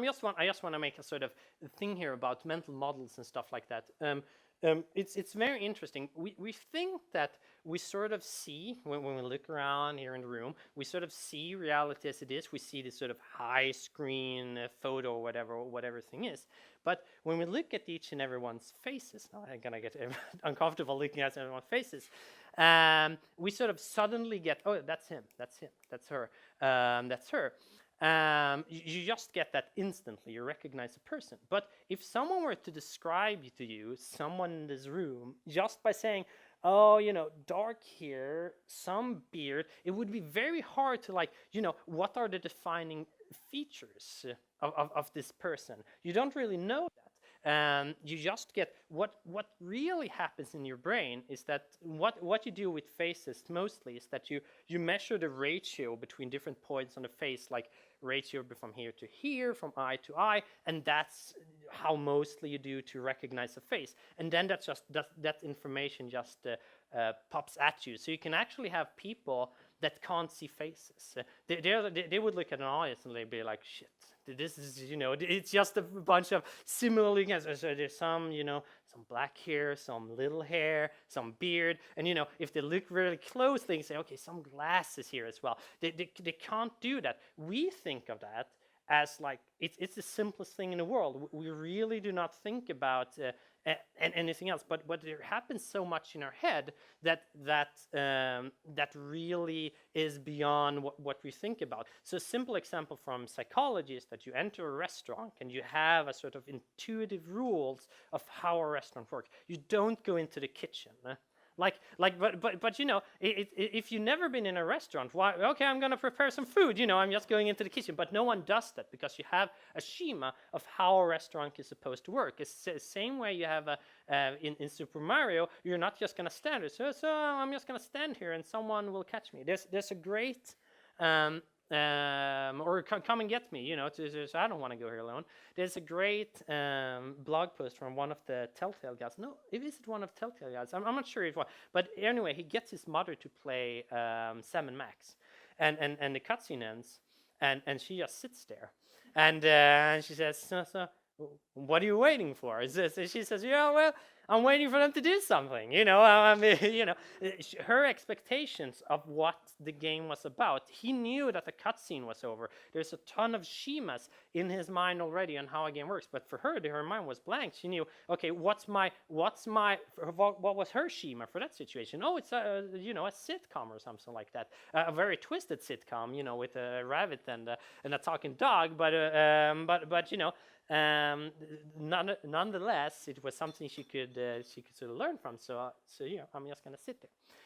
I just want to make a sort of thing here about mental models and stuff like that. It's very interesting. We think that we sort of see when we look around here in the room, we sort of see reality as it is. We see this sort of high screen photo, or whatever thing is. But when we look at each and everyone's faces, now I'm gonna get uncomfortable looking at everyone's faces. We sort of suddenly get, oh, that's him, that's her, that's her. You just get that instantly. You recognize a person. But if someone were to describe to you someone in this room just by saying, oh, dark hair, some beard, it would be very hard to what are the defining features of this person? You don't really know that. You just get what really happens in your brain is that what you do with faces mostly is that you measure the ratio between different points on the face, like ratio from here to here, from eye to eye, and that's how mostly you do to recognize a face. And then that information just pops at you. So you can actually have people that can't see faces. They would look at an audience and they'd be like, shit, this is, it's just a bunch of similar looking. So there's some, some black hair, some little hair, some beard. And, if they look really close, they can say, okay, some glasses here as well. They can't do that. We think of that as like, it's the simplest thing in the world. We really do not think about and anything else, but there happens so much in our head that really is beyond what we think about. So a simple example from psychology is that you enter a restaurant and you have a sort of intuitive rules of how a restaurant works. You don't go into the kitchen. But if you've never been in a restaurant, why? Okay, I'm gonna prepare some food. I'm just going into the kitchen. But no one does that because you have a schema of how a restaurant is supposed to work. It's the same way you have in Super Mario. You're not just gonna stand there. So I'm just gonna stand here and someone will catch me. There's a great. Or come and get me, so I don't want to go here alone. There's a great blog post from one of the Telltale guys. No, is it one of the Telltale guys? I'm not sure if what. But anyway, he gets his mother to play Sam and Max. And the cutscene ends, and she just sits there. And she says, so, what are you waiting for? She says, yeah, well, I'm waiting for them to do something. Her expectations of what the game was about. He knew that the cutscene was over. There's a ton of schemas in his mind already on how a game works. But for her, her mind was blank. She knew, okay, what was her schema for that situation? Oh, it's a sitcom or something like that. A very twisted sitcom, with a rabbit and a talking dog. But nonetheless, it was something she could sort of learn from. So I'm just gonna sit there.